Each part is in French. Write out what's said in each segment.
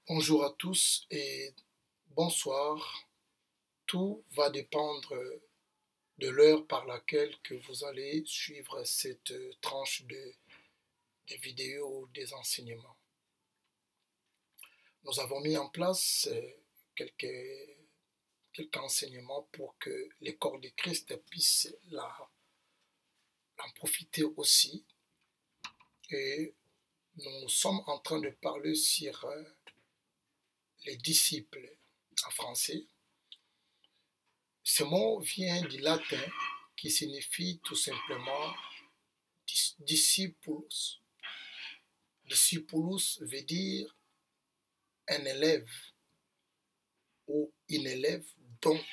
Bonjour à tous et bonsoir. Tout va dépendre de l'heure par laquelle que vous allez suivre cette tranche des vidéos ou des enseignements. Nous avons mis en place quelques enseignements pour que les corps de Christ puissent en profiter aussi. Et nous sommes en train de parler sur les disciples en français. Ce mot vient du latin qui signifie tout simplement discipulus. Discipulus veut dire un élève ou une élève, donc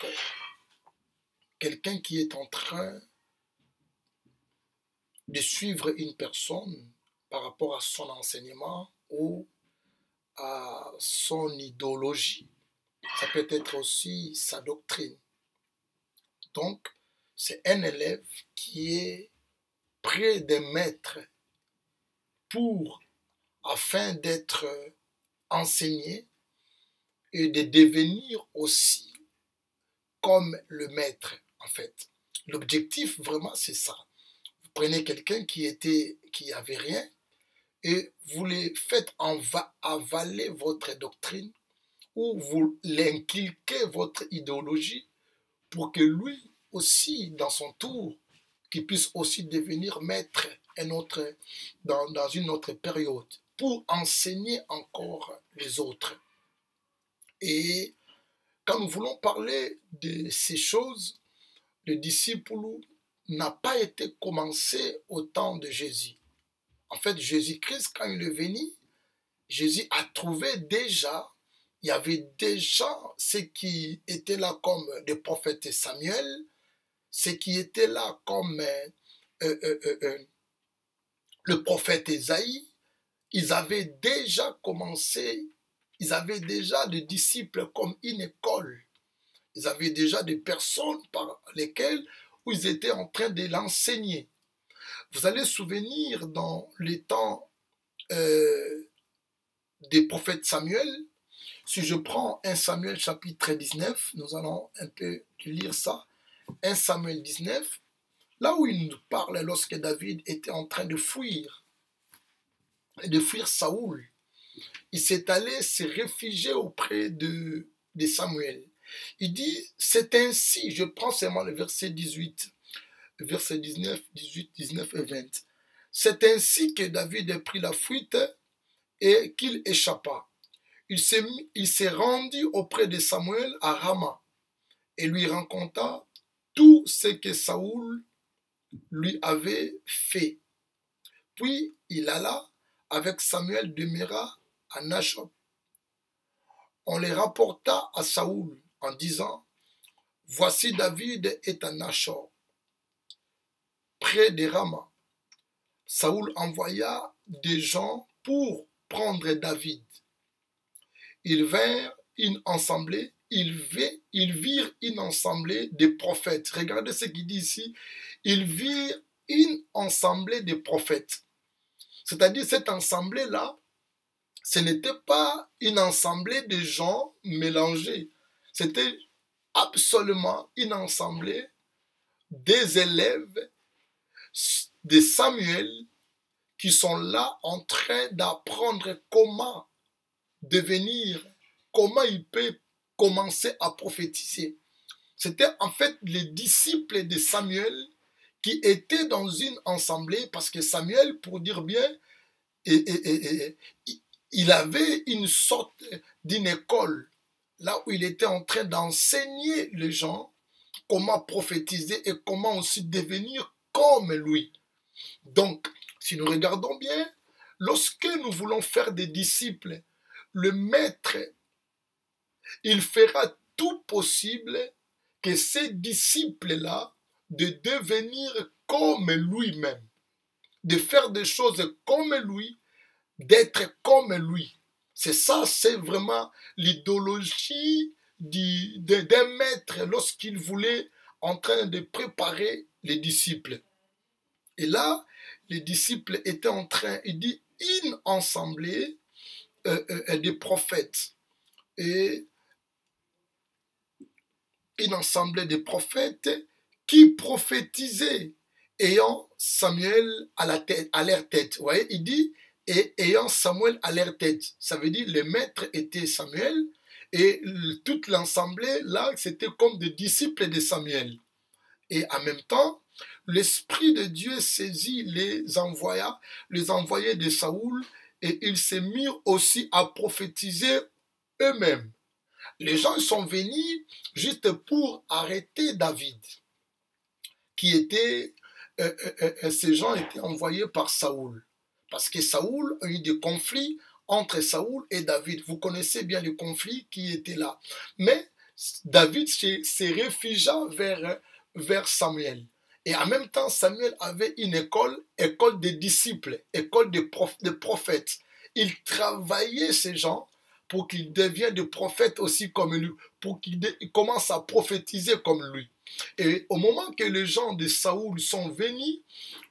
quelqu'un qui est en train de suivre une personne par rapport à son enseignement ou à son idéologie. Ça peut être aussi sa doctrine. Donc, c'est un élève qui est près d'un maître afin d'être enseigné et de devenir aussi comme le maître, en fait. L'objectif, vraiment, c'est ça. Vous prenez quelqu'un qui avait rien et vous les faites avaler votre doctrine ou vous l'inculquez votre idéologie pour que lui aussi, dans son tour, qu'il puisse aussi devenir maître dans une autre période pour enseigner encore les autres. Et quand nous voulons parler de ces choses, le disciple n'a pas été commencé au temps de Jésus. En fait, Jésus-Christ, quand il est venu, Jésus a trouvé déjà, il y avait déjà ceux qui étaient là comme le prophète Samuel, ceux qui étaient là comme le prophète Ésaïe. Ils avaient déjà commencé, ils avaient déjà des disciples comme une école. Ils avaient déjà des personnes par lesquelles où ils étaient en train de l'enseigner. Vous allez souvenir dans les temps des prophètes Samuel. Si je prends 1 Samuel chapitre 19, nous allons un peu lire ça. 1 Samuel 19, là où il nous parle lorsque David était en train de fuir Saoul. Il s'est allé se réfugier auprès de Samuel. Il dit, c'est ainsi, je prends seulement le verset 18, verset 19, 18, 19 et 20. C'est ainsi que David prit la fuite et qu'il échappa. Il s'est rendu auprès de Samuel à Rama et lui raconta tout ce que Saoul lui avait fait. Puis il alla avec Samuel demeura à Nachoth. On les rapporta à Saoul en disant, voici David est à Nachoth, près de Rama. Saoul envoya des gens pour prendre David. Ils virent une assemblée de prophètes. Regardez ce qu'il dit ici. Ils virent une assemblée de prophètes. C'est-à-dire cette assemblée-là, ce n'était pas une assemblée de gens mélangés. C'était absolument une assemblée des élèves de Samuel qui sont là en train d'apprendre comment il peut commencer à prophétiser. C'était en fait les disciples de Samuel qui étaient dans une assemblée parce que Samuel, pour dire bien, il avait une sorte d'une école là où il était en train d'enseigner les gens comment prophétiser et comment aussi devenir comme lui. Donc, si nous regardons bien, lorsque nous voulons faire des disciples, le maître, il fera tout possible que ces disciples-là de devenir comme lui-même, de faire des choses comme lui, d'être comme lui. C'est ça, c'est vraiment l'idéologie d'un maître lorsqu'il voulait en train de préparer les disciples. Et là, les disciples étaient en train, il dit, une assemblée des prophètes et une assemblée de prophètes qui prophétisaient ayant Samuel à leur tête. Vous voyez, il dit et ayant Samuel à leur tête. Ça veut dire le maître était Samuel et toute l'assemblée là, c'était comme des disciples de Samuel. Et en même temps, l'Esprit de Dieu saisit les envoyés de Saoul et ils se mirent aussi à prophétiser eux-mêmes. Les gens sont venus juste pour arrêter David, qui était, ces gens étaient envoyés par Saoul. Parce que Saoul a eu des conflits entre Saoul et David. Vous connaissez bien le conflit qui était là. Mais David se réfugia vers Samuel. Et en même temps, Samuel avait une école des disciples, école de prophètes. Il travaillait ces gens pour qu'ils deviennent des prophètes aussi comme lui, pour qu'ils commencent à prophétiser comme lui. Et au moment que les gens de Saoul sont venus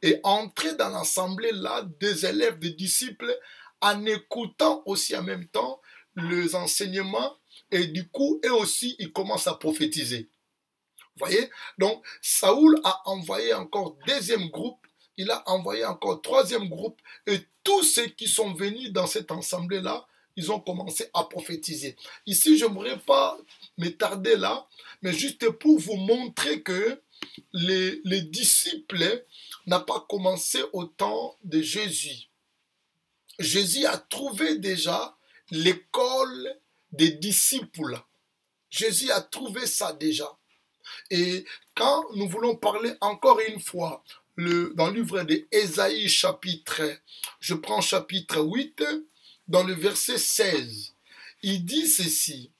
et entrés dans l'assemblée là, des élèves, des disciples, en écoutant aussi en même temps les enseignements, et du coup, eux aussi, ils commencent à prophétiser. Vous voyez? Donc, Saoul a envoyé encore deuxième groupe, il a envoyé encore troisième groupe, et tous ceux qui sont venus dans cette assemblée-là, ils ont commencé à prophétiser. Ici, je n'aimerais pas m'étarder là, mais juste pour vous montrer que les disciples n'ont pas commencé au temps de Jésus. Jésus a trouvé déjà l'école des disciples. Jésus a trouvé ça déjà. Et quand nous voulons parler encore une fois dans le livre d'Ésaïe je prends chapitre 8, dans le verset 16, il dit ceci: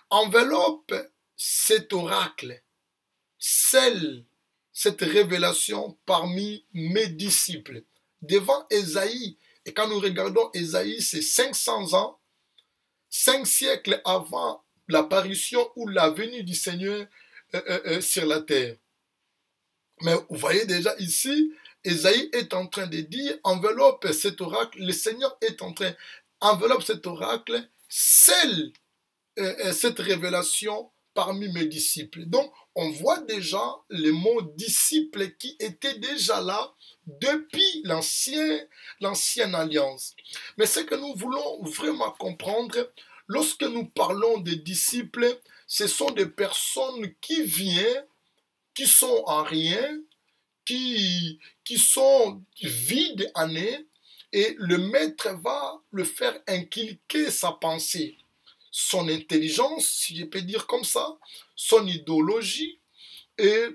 enveloppe cet oracle, scelle cette révélation parmi mes disciples. Devant Ésaïe, et quand nous regardons Ésaïe, c'est 500 ans, 5 siècles avant l'apparition ou la venue du Seigneur sur la terre. Mais vous voyez déjà ici, Ésaïe est en train de dire, enveloppe cet oracle, le Seigneur est en train, enveloppe cet oracle, scelle cette révélation parmi mes disciples. Donc, on voit déjà les mots disciples qui étaient déjà là depuis l'ancienne alliance. Mais ce que nous voulons vraiment comprendre, lorsque nous parlons des disciples, ce sont des personnes qui viennent, qui sont en rien, qui sont vides en eux, et le maître va le faire inculquer sa pensée, son intelligence, si je peux dire comme ça, son idéologie et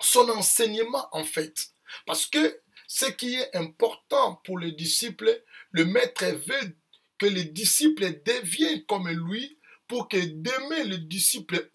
son enseignement en fait. Parce que ce qui est important pour les disciples, le maître veut que les disciples deviennent comme lui pour que demain les disciples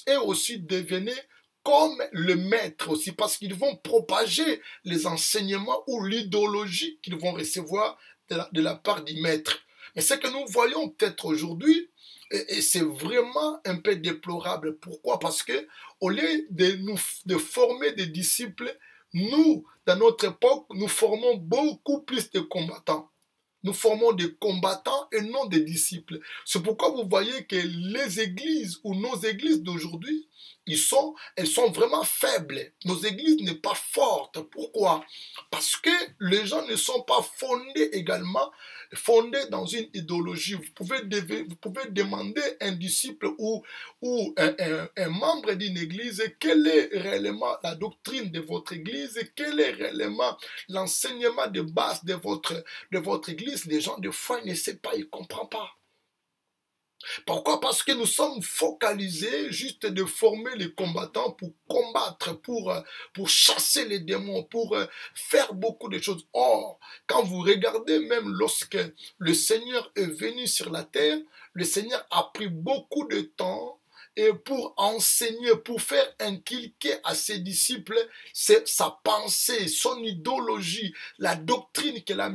aient aussi devenir comme le maître aussi, parce qu'ils vont propager les enseignements ou l'idéologie qu'ils vont recevoir de la part du maître. Mais ce que nous voyons peut-être aujourd'hui, et c'est vraiment un peu déplorable. Pourquoi? Parce que au lieu de former des disciples, nous, dans notre époque, nous formons beaucoup plus de combattants. Nous formons des combattants et non des disciples. C'est pourquoi vous voyez que les églises ou nos églises d'aujourd'hui, elles sont vraiment faibles. Nos églises ne sont pas fortes. Pourquoi? Parce que les gens ne sont pas fondés dans une idéologie. Vous pouvez demander à un disciple ou un membre d'une église quelle est réellement la doctrine de votre église, quel est réellement l'enseignement de base de votre église. Les gens de foi ne savent pas, ils ne comprennent pas. Pourquoi? Parce que nous sommes focalisés juste de former les combattants pour combattre, pour chasser les démons, pour faire beaucoup de choses. Or, quand vous regardez même lorsque le Seigneur est venu sur la terre, le Seigneur a pris beaucoup de temps et pour enseigner, pour faire inculquer à ses disciples sa pensée, son idéologie, la doctrine qu'il a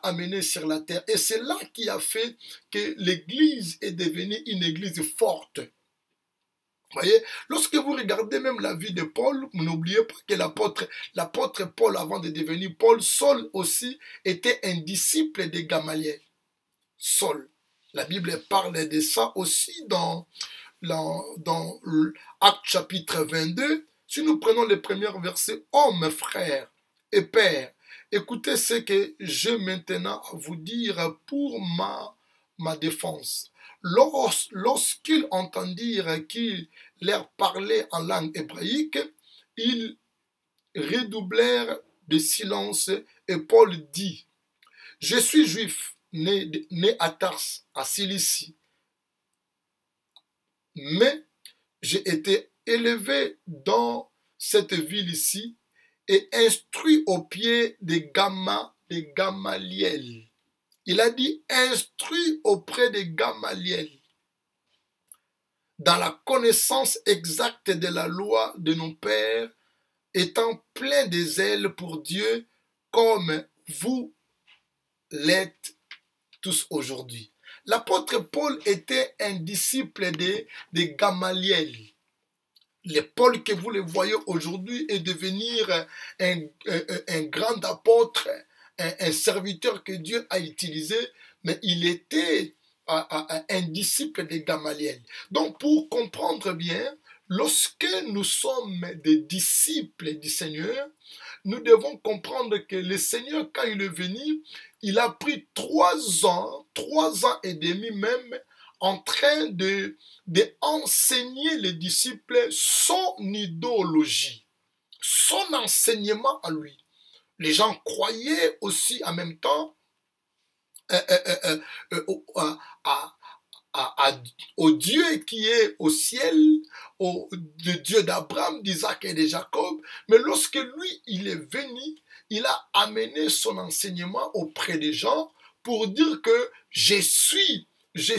amenée sur la terre. Et c'est là qui a fait que l'Église est devenue une Église forte. Vous voyez, lorsque vous regardez même la vie de Paul, n'oubliez pas que l'apôtre Paul, avant de devenir Paul, Saul aussi était un disciple de Gamaliel. Saul. La Bible parle de ça aussi dans Actes chapitre 22. Si nous prenons les premiers versets, « Hommes, frères et pères, écoutez ce que j'ai maintenant à vous dire pour ma défense. » Lorsqu'ils entendirent qu'il leur parlait en langue hébraïque, ils redoublèrent de silence et Paul dit, « Je suis juif, né à Tars, à Cilicie, mais j'ai été élevé dans cette ville ici et instruit au pied des Gamaliel. » Il a dit instruit auprès de Gamaliel dans la connaissance exacte de la loi de nos pères, étant plein de zèle pour Dieu comme vous l'êtes tous aujourd'hui. L'apôtre Paul était un disciple de Gamaliel. Le Paul que vous le voyez aujourd'hui est devenir un grand apôtre, un serviteur que Dieu a utilisé, mais il était un disciple de Gamaliel. Donc pour comprendre bien, lorsque nous sommes des disciples du Seigneur, nous devons comprendre que le Seigneur, quand il est venu, il a pris 3 ans et demi même, en train de enseigner les disciples son idéologie, son enseignement à lui. Les gens croyaient aussi en même temps au Dieu qui est au ciel, au Dieu d'Abraham, d'Isaac et de Jacob. Mais lorsque lui, il est venu, il a amené son enseignement auprès des gens pour dire que je suis le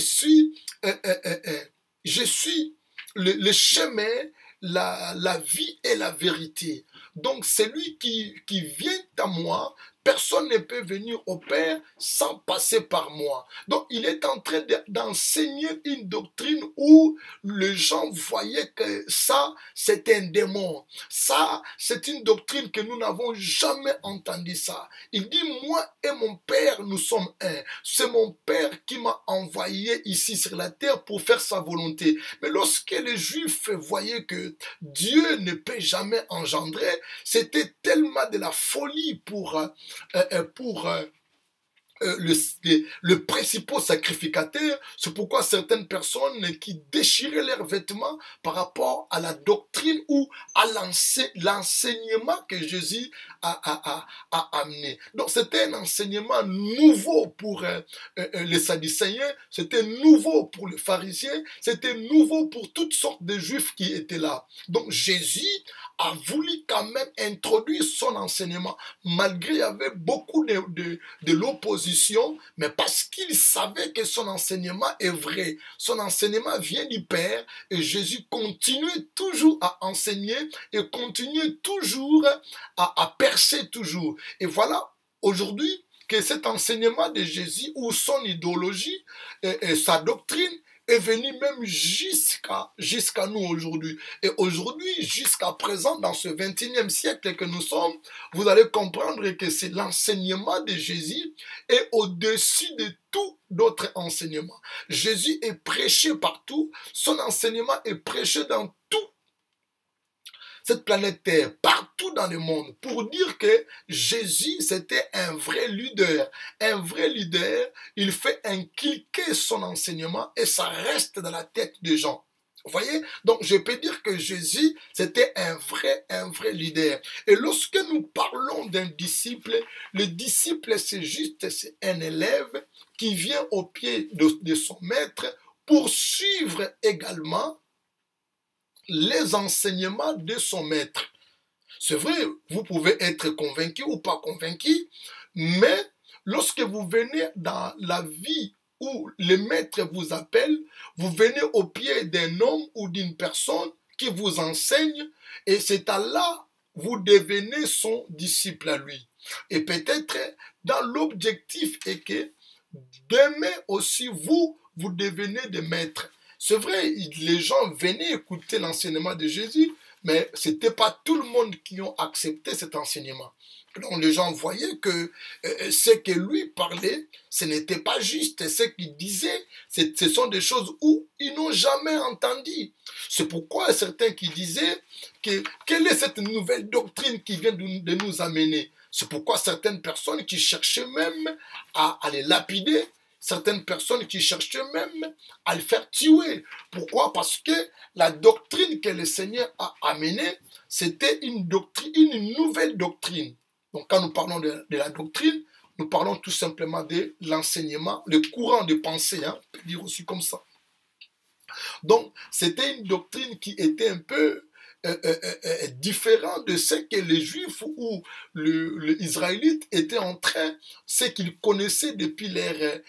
chemin, la vie et la vérité. Donc celui qui vient à moi, personne ne peut venir au Père sans passer par moi. Donc il est en train d'enseigner une doctrine où les gens voyaient que ça, c'est un démon. Ça, c'est une doctrine que nous n'avons jamais entendu ça. Il dit, moi et mon Père, nous sommes un. C'est mon Père qui m'a envoyé ici sur la terre pour faire sa volonté. Mais lorsque les Juifs voyaient que Dieu ne peut jamais engendrer, c'était tellement de la folie pour le principal sacrificateur. C'est pourquoi certaines personnes qui déchiraient leurs vêtements par rapport à la doctrine ou à l'enseignement que Jésus a amené. Donc c'était un enseignement nouveau pour les Sadducéens, c'était nouveau pour les pharisiens, c'était nouveau pour toutes sortes de juifs qui étaient là. Donc Jésus a voulu quand même introduire son enseignement, malgré il y avait beaucoup de l'opposition, mais parce qu'il savait que son enseignement est vrai. Son enseignement vient du Père et Jésus continue toujours à enseigner et continue toujours à percer toujours. Et voilà, aujourd'hui, que cet enseignement de Jésus ou son idéologie et sa doctrine est venu même jusqu'à nous aujourd'hui. Et aujourd'hui, jusqu'à présent, dans ce 21e siècle que nous sommes, vous allez comprendre que c'est l'enseignement de Jésus est au-dessus de tout d'autres enseignements. Jésus est prêché partout, son enseignement est prêché dans tout cette planète Terre, partout dans le monde, pour dire que Jésus, c'était un vrai leader. Un vrai leader, il fait inculquer son enseignement et ça reste dans la tête des gens. Vous voyez? Donc, je peux dire que Jésus, c'était un vrai leader. Et lorsque nous parlons d'un disciple, le disciple, c'est un élève qui vient au pied de son maître pour suivre également les enseignements de son maître. C'est vrai, vous pouvez être convaincu ou pas convaincu, mais lorsque vous venez dans la vie où le maître vous appelle, vous venez au pied d'un homme ou d'une personne qui vous enseigne et c'est à là vous devenez son disciple à lui. Et peut-être dans l'objectif est que demain aussi vous devenez des maîtres. C'est vrai, les gens venaient écouter l'enseignement de Jésus, mais ce n'était pas tout le monde qui a accepté cet enseignement. Donc les gens voyaient que ce que lui parlait, ce n'était pas juste. Ce qu'il disait, ce sont des choses où ils n'ont jamais entendu. C'est pourquoi certains qui disaient que quelle est cette nouvelle doctrine qui vient de nous amener. C'est pourquoi certaines personnes qui cherchaient même à les lapider, certaines personnes qui cherchaient même à le faire tuer. Pourquoi? Parce que la doctrine que le Seigneur a amenée, c'était une doctrine, une nouvelle doctrine. Donc quand nous parlons de la doctrine, nous parlons tout simplement de l'enseignement, le courant de pensée, hein, on peut dire aussi comme ça. Donc c'était une doctrine qui était un peu différente de ce que les Juifs ou les Israélites étaient en train, ce qu'ils connaissaient depuis leur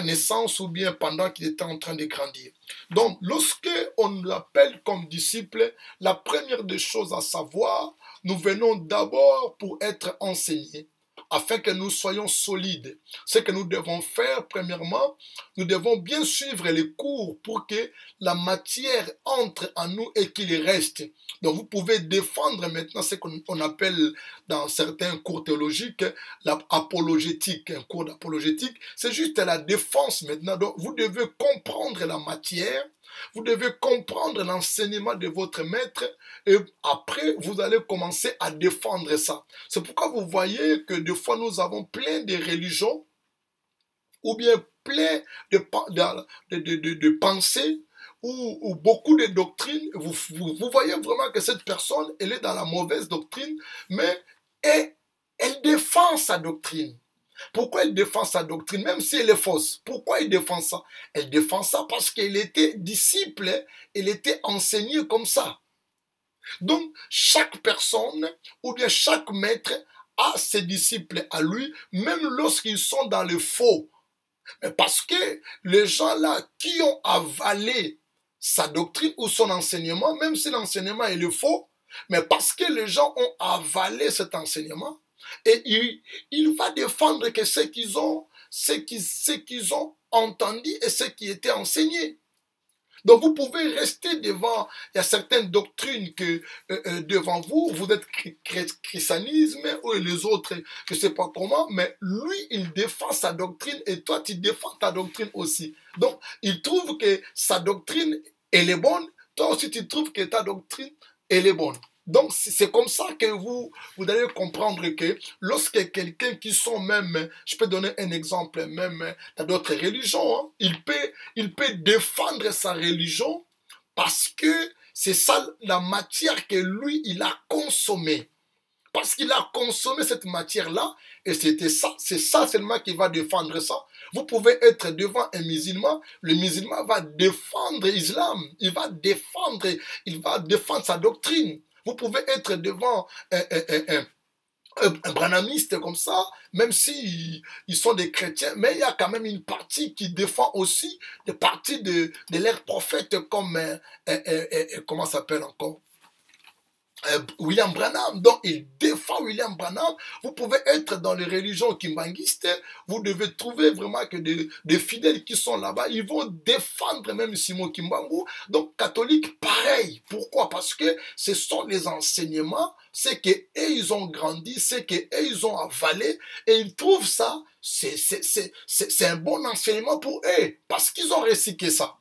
naissance ou bien pendant qu'ils étaient en train de grandir. Donc, lorsque on l'appelle comme disciple, la première des choses à savoir, nous venons d'abord pour être enseignés, afin que nous soyons solides. Ce que nous devons faire, premièrement, nous devons bien suivre les cours pour que la matière entre en nous et qu'il reste. Donc, vous pouvez défendre maintenant ce qu'on appelle dans certains cours théologiques l'apologétique. Un cours d'apologétique, c'est juste la défense maintenant. Donc, vous devez comprendre la matière, vous devez comprendre l'enseignement de votre maître et après, vous allez commencer à défendre ça. C'est pourquoi vous voyez que des fois, nous avons plein de religions ou bien plein de pensées ou beaucoup de doctrines. Vous voyez vraiment que cette personne, elle est dans la mauvaise doctrine, mais elle défend sa doctrine. Pourquoi elle défend sa doctrine, même si elle est fausse? Pourquoi elle défend ça? Elle défend ça parce qu'elle était disciple, elle était enseignée comme ça. Donc, chaque personne ou bien chaque maître a ses disciples à lui, même lorsqu'ils sont dans le faux. Parce que les gens-là qui ont avalé sa doctrine ou son enseignement, même si l'enseignement est le faux, mais parce que les gens ont avalé cet enseignement, et il va défendre que ce qu'ils ont entendu et ce qui était enseigné. Donc vous pouvez rester devant, il y a certaines doctrines que devant vous, vous êtes christianisme ou les autres, je ne sais pas comment, mais lui, il défend sa doctrine et toi, tu défends ta doctrine aussi. Donc, il trouve que sa doctrine, elle est bonne, toi aussi, tu trouves que ta doctrine, elle est bonne. Donc, c'est comme ça que vous allez comprendre que lorsque quelqu'un qui sont même, je peux donner un exemple, même dans d'autres religions, hein, il peut défendre sa religion parce que c'est ça la matière que lui, il a consommée. Parce qu'il a consommé cette matière-là, et c'est ça seulement qui va défendre ça. Vous pouvez être devant un musulman, le musulman va défendre l'islam, il va défendre sa doctrine. Vous pouvez être devant un branamiste comme ça, même si ils sont des chrétiens, mais il y a quand même une partie qui défend aussi des parties de leurs prophètes comme, comment ça s'appelle encore? William Branham. Donc, il défend William Branham. Vous pouvez être dans les religions kimbanguistes, vous devez trouver vraiment que des fidèles qui sont là-bas, ils vont défendre même Simon Kimbangu. Donc, catholique, pareil. Pourquoi? Parce que ce sont les enseignements, c'est qu'eux, ils ont grandi, c'est qu'eux, ils ont avalé, et ils trouvent ça, c'est un bon enseignement pour eux, parce qu'ils ont recyclé ça.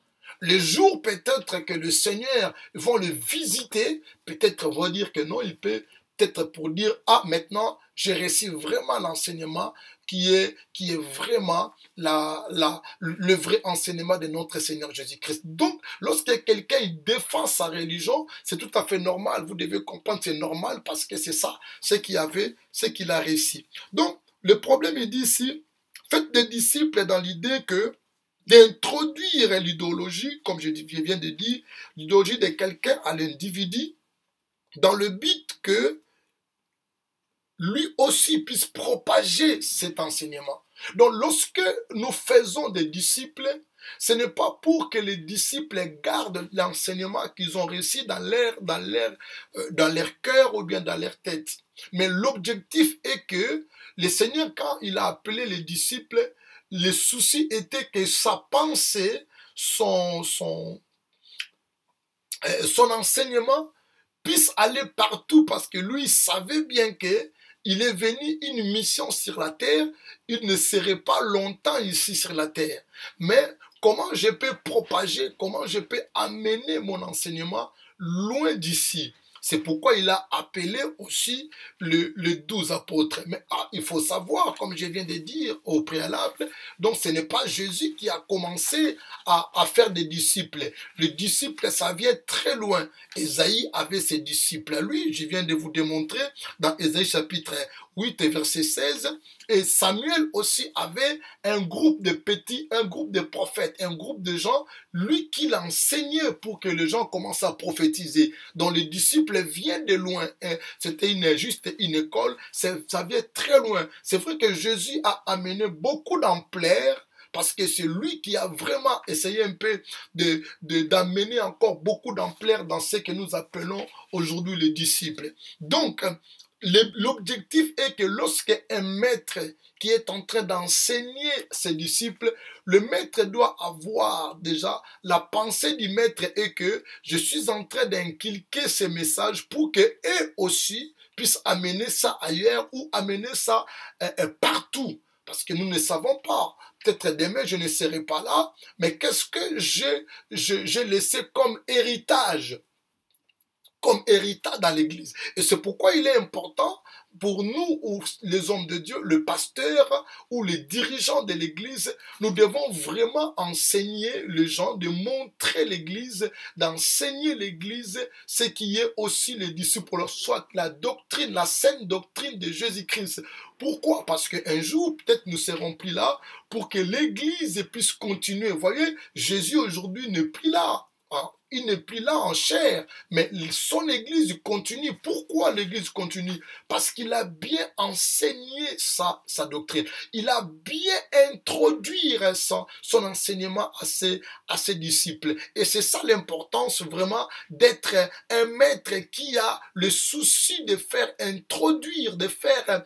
Les jours peut-être que le Seigneur va le visiter, peut-être va dire que non, il peut peut-être pour dire, ah maintenant j'ai reçu vraiment l'enseignement qui est vraiment le vrai enseignement de notre Seigneur Jésus-Christ. Donc, lorsque quelqu'un défend sa religion, c'est tout à fait normal, vous devez comprendre, c'est normal parce que c'est ça, ce qu'il a réussi. Donc, le problème est dit ici, faites des disciples dans l'idée que d'introduire l'idéologie, comme je viens de dire, l'idéologie de quelqu'un à l'individu, dans le but que lui aussi puisse propager cet enseignement. Donc lorsque nous faisons des disciples, ce n'est pas pour que les disciples gardent l'enseignement qu'ils ont reçu dans leur cœur ou bien dans leur tête. Mais l'objectif est que le Seigneur, quand il a appelé les disciples, le souci était que sa pensée, son enseignement puisse aller partout parce que lui savait bien que il est venu une mission sur la terre, il ne serait pas longtemps ici sur la terre. Mais comment je peux propager, comment je peux amener mon enseignement loin d'ici? C'est pourquoi il a appelé aussi les 12 apôtres. Mais il faut savoir, comme je viens de dire au préalable, donc ce n'est pas Jésus qui a commencé à faire des disciples. Les disciples, ça vient très loin. Ésaïe avait ses disciples à lui. Je viens de vous démontrer dans Ésaïe chapitre 8 et verset 16. Et Samuel aussi avait un groupe de petits, un groupe de prophètes, un groupe de gens, lui qui l'enseignait pour que les gens commencent à prophétiser. Donc les disciples viennent de loin. C'était juste une école, ça vient très loin. C'est vrai que Jésus a amené beaucoup d'ampleur parce que c'est lui qui a vraiment essayé un peu d'amener encore beaucoup d'ampleur dans ce que nous appelons aujourd'hui les disciples. Donc, l'objectif est que lorsque un maître qui est en train d'enseigner ses disciples, le maître doit avoir déjà la pensée du maître et que je suis en train d'inculquer ces messages pour que eux aussi puissent amener ça ailleurs ou amener ça partout. Parce que nous ne savons pas. Peut-être demain, je ne serai pas là, mais qu'est-ce que j'ai laissé comme héritage dans l'église. Et c'est pourquoi il est important pour nous, ou les hommes de Dieu, le pasteur ou les dirigeants de l'église, nous devons vraiment enseigner les gens, de montrer l'église, d'enseigner l'église, ce qui est aussi les disciples, soit la doctrine, la saine doctrine de Jésus-Christ. Pourquoi? Parce qu'un jour, peut-être nous serons plus là pour que l'église puisse continuer. Vous voyez, Jésus aujourd'hui n'est plus là. Il n'est plus là en chair, mais son église continue. Pourquoi l'église continue? Parce qu'il a bien enseigné sa doctrine. Il a bien introduit son enseignement à ses disciples. Et c'est ça l'importance vraiment d'être un maître qui a le souci de faire introduire, de faire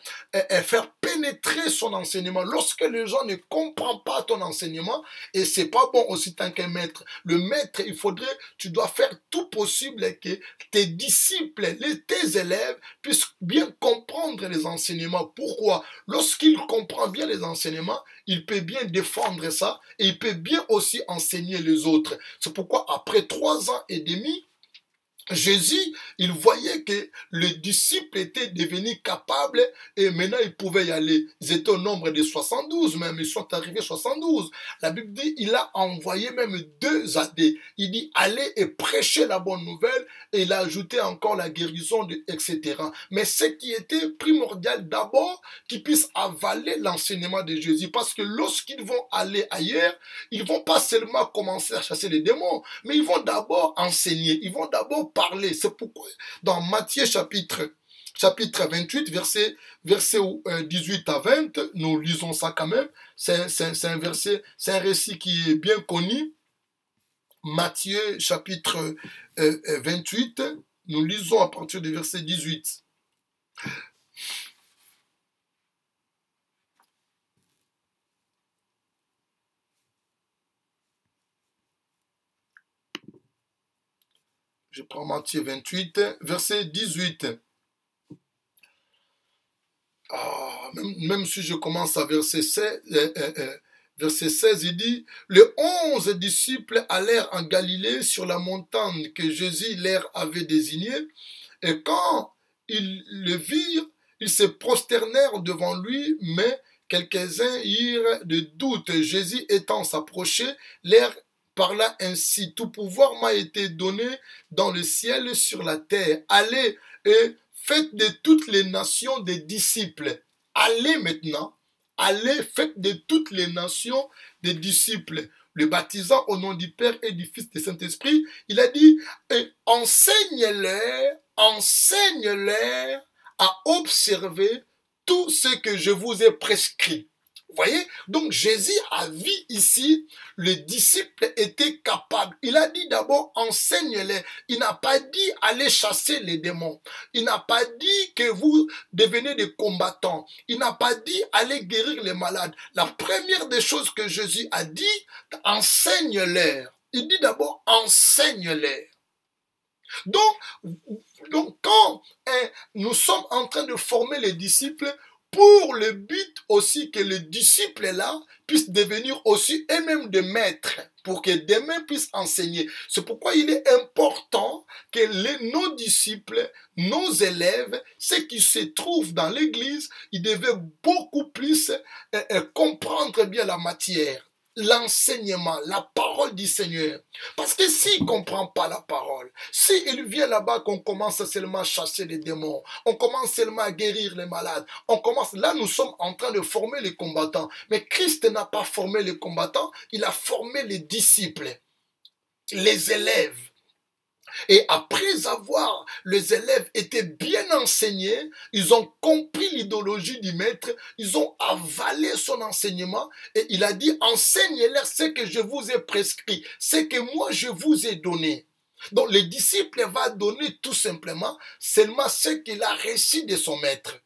pénétrer son enseignement. Lorsque les gens ne comprennent pas ton enseignement, et c'est pas bon aussi tant qu'un maître. Le maître, tu dois faire tout possible que tes disciples, tes élèves puissent bien comprendre les enseignements. Pourquoi? Lorsqu'il comprend bien les enseignements, il peut bien défendre ça et il peut bien aussi enseigner les autres. C'est pourquoi après 3 ans et demi, Jésus, il voyait que les disciples étaient devenus capables et maintenant ils pouvaient y aller. Ils étaient au nombre de 72 même, ils sont arrivés 72. La Bible dit, il a envoyé même 2 AD. Il dit, allez et prêchez la bonne nouvelle et il a ajouté encore la guérison, etc. Mais ce qui était primordial d'abord, qu'ils puissent avaler l'enseignement de Jésus parce que lorsqu'ils vont aller ailleurs, ils vont pas seulement commencer à chasser les démons, mais ils vont d'abord enseigner, ils vont d'abord parler. C'est pourquoi dans Matthieu chapitre 28, verset 18 à 20, nous lisons ça quand même. C'est un verset, c'est un récit qui est bien connu. Matthieu chapitre 28, nous lisons à partir du verset 18. Je prends Matthieu 28, verset 18. Même si je commence à verset 16, il dit, les 11 disciples allèrent en Galilée sur la montagne que Jésus leur avait désignée, et quand ils le virent, ils se prosternèrent devant lui, mais quelques-uns eurent de doutes. Jésus étant s'approché, leur parla ainsi, tout pouvoir m'a été donné dans le ciel et sur la terre. Allez et faites de toutes les nations des disciples. Allez maintenant, allez, faites de toutes les nations des disciples, le baptisant au nom du Père et du Fils et du Saint-Esprit. Il a dit, enseigne-leur à observer tout ce que je vous ai prescrit. Vous voyez? Donc Jésus a vu ici, les disciples étaient capables. Il a dit d'abord, enseigne-les. Il n'a pas dit, allez chasser les démons. Il n'a pas dit que vous devenez des combattants. Il n'a pas dit, allez guérir les malades. La première des choses que Jésus a dit, enseigne-les. Il dit d'abord, enseigne-les. Donc, donc quand nous sommes en train de former les disciples, pour le but aussi que les disciples-là puissent devenir aussi eux-mêmes des maîtres, pour que demain puissent enseigner. C'est pourquoi il est important que nos disciples, nos élèves, ceux qui se trouvent dans l'église, ils devaient beaucoup plus comprendre bien la matière, l'enseignement, la parole du Seigneur. Parce que s'il ne comprend pas la parole, s'il vient là-bas qu'on commence seulement à chasser les démons, on commence seulement à guérir les malades, on commence, là nous sommes en train de former les combattants. Mais Christ n'a pas formé les combattants, il a formé les disciples, les élèves. Et après avoir, les élèves été bien enseignés, ils ont compris l'idéologie du maître, ils ont avalé son enseignement et il a dit, enseignez-leur ce que je vous ai prescrit, ce que moi je vous ai donné. Donc le disciple va donner tout simplement seulement ce qu'il a reçu de son maître.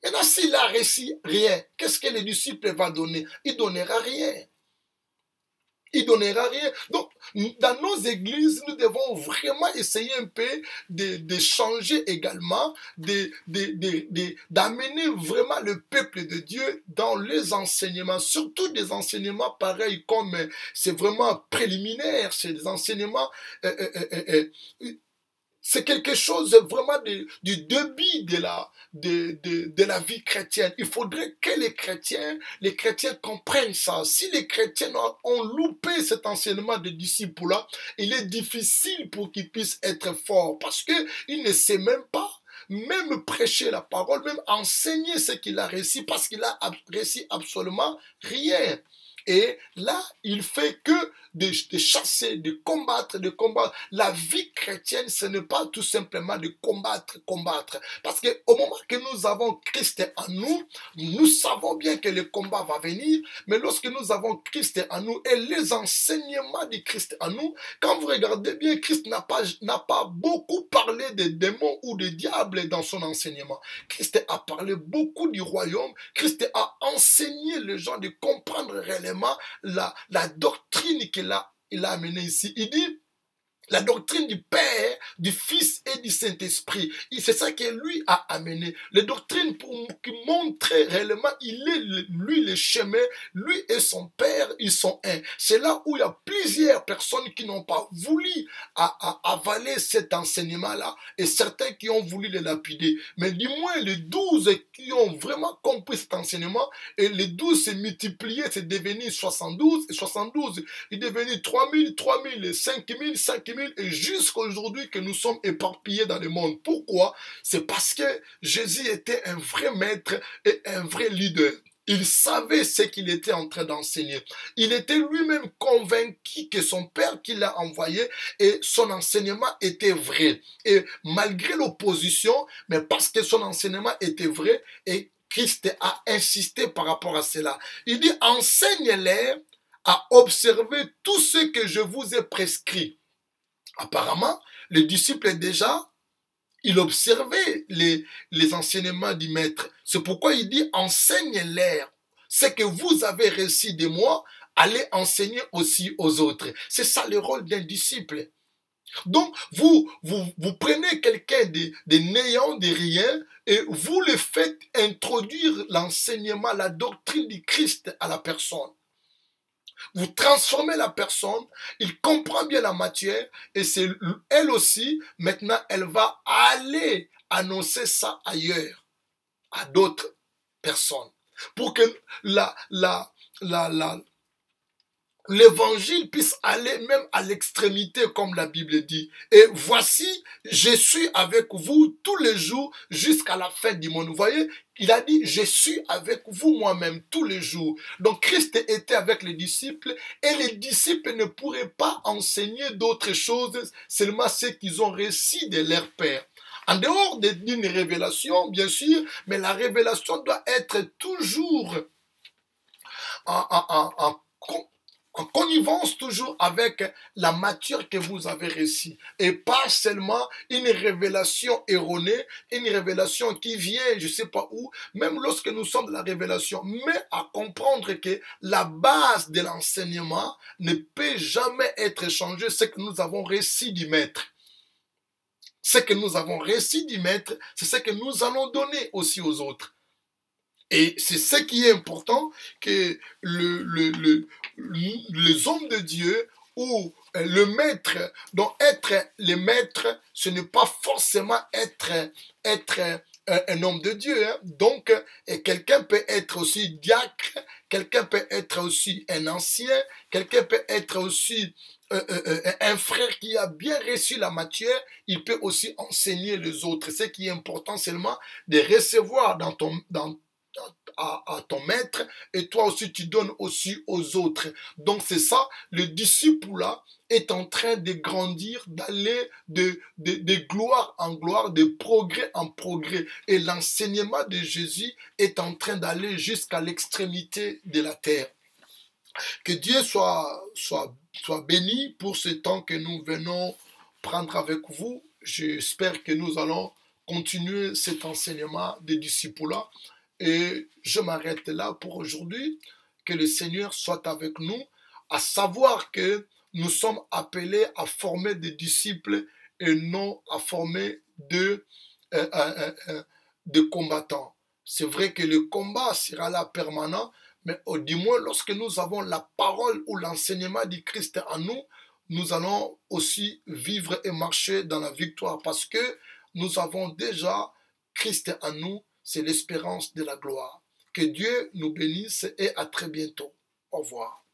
Maintenant, s'il a reçu rien, qu'est-ce que le disciple va donner? Il ne donnera rien. Il ne donnera rien. Donc, dans nos églises, nous devons vraiment essayer un peu de changer également, d'amener vraiment le peuple de Dieu dans les enseignements, surtout des enseignements pareils comme c'est vraiment préliminaire, c'est des enseignements c'est quelque chose vraiment du début de la vie chrétienne. Il faudrait que les chrétiens comprennent ça. Si les chrétiens ont loupé cet enseignement de disciples-là, il est difficile pour qu'ils puissent être forts parce qu'ils ne savent même prêcher la parole, même enseigner ce qu'il a reçu parce qu'il a reçu absolument rien. Et là, il fait que de chasser, de combattre. La vie chrétienne, ce n'est pas tout simplement de combattre. Parce qu'au moment que nous avons Christ en nous, nous savons bien que le combat va venir, mais lorsque nous avons Christ en nous et les enseignements de Christ en nous, quand vous regardez bien, Christ n'a pas beaucoup parlé des démons ou des diables dans son enseignement. Christ a parlé beaucoup du royaume. Christ a enseigné les gens de comprendre réellement la doctrine qu'il a amenée ici. Il dit la doctrine du Père, du Fils et du Saint-Esprit. C'est ça que lui a amené. Les doctrines qui montrent réellement, il est lui le chemin, lui et son Père, ils sont un. C'est là où il y a plusieurs personnes qui n'ont pas voulu avaler cet enseignement-là et certains qui ont voulu le lapider. Mais du moins les 12 qui ont vraiment compris cet enseignement et les 12 s'est multiplié, c'est devenu 72 et 72 est devenu 3000, 5000, 5000 et jusqu'à aujourd'hui que nous sommes éparpillés dans le monde. Pourquoi? C'est parce que Jésus était un vrai maître et un vrai leader. Il savait ce qu'il était en train d'enseigner. Il était lui-même convaincu que son Père qui l'a envoyé et son enseignement était vrai. Et malgré l'opposition, mais parce que son enseignement était vrai, et Christ a insisté par rapport à cela. Il dit, enseignez-les à observer tout ce que je vous ai prescrit. Apparemment, les disciples déjà, il observait les enseignements du maître. C'est pourquoi il dit, enseignez-les. Ce que vous avez reçu de moi, allez enseigner aussi aux autres. C'est ça le rôle d'un disciple. Donc, vous prenez quelqu'un de néant, de rien, et vous le faites introduire l'enseignement, la doctrine du Christ à la personne. Vous transformez la personne, il comprend bien la matière et c'est elle aussi, maintenant, elle va aller annoncer ça ailleurs, à d'autres personnes, pour que l'évangile puisse aller même à l'extrémité, comme la Bible dit. Et voici, je suis avec vous tous les jours jusqu'à la fin du monde. Vous voyez, il a dit, je suis avec vous moi-même tous les jours. Donc Christ était avec les disciples et les disciples ne pourraient pas enseigner d'autres choses, seulement ce qu'ils ont reçu de leur Père. En dehors d'une révélation, bien sûr, mais la révélation doit être toujours en connivence toujours avec la matière que vous avez reçue et pas seulement une révélation erronée, une révélation qui vient je ne sais pas où, même lorsque nous sommes de la révélation, mais à comprendre que la base de l'enseignement ne peut jamais être changée, ce que nous avons reçu du maître. Ce que nous avons réussi d'y mettre, c'est ce que nous allons donner aussi aux autres. Et c'est ce qui est important, que les hommes de Dieu ou le maître, donc être le maître, ce n'est pas forcément être un homme de Dieu. Hein. Donc, quelqu'un peut être aussi diacre, quelqu'un peut être aussi un ancien, quelqu'un peut être aussi un frère qui a bien reçu la matière, il peut aussi enseigner les autres. Ce qui est important seulement de recevoir à ton maître, et toi aussi tu donnes aussi aux autres. Donc c'est ça, le disciple là est en train de grandir, d'aller de gloire en gloire, de progrès en progrès. Et l'enseignement de Jésus est en train d'aller jusqu'à l'extrémité de la terre. Que Dieu soit béni pour ce temps que nous venons prendre avec vous. J'espère que nous allons continuer cet enseignement des disciples-là. Et je m'arrête là pour aujourd'hui. Que le Seigneur soit avec nous, à savoir que nous sommes appelés à former des disciples et non à former de combattants. C'est vrai que le combat sera là permanent, mais du moins lorsque nous avons la parole ou l'enseignement du Christ en nous, nous allons aussi vivre et marcher dans la victoire parce que nous avons déjà Christ en nous, c'est l'espérance de la gloire. Que Dieu nous bénisse et à très bientôt. Au revoir.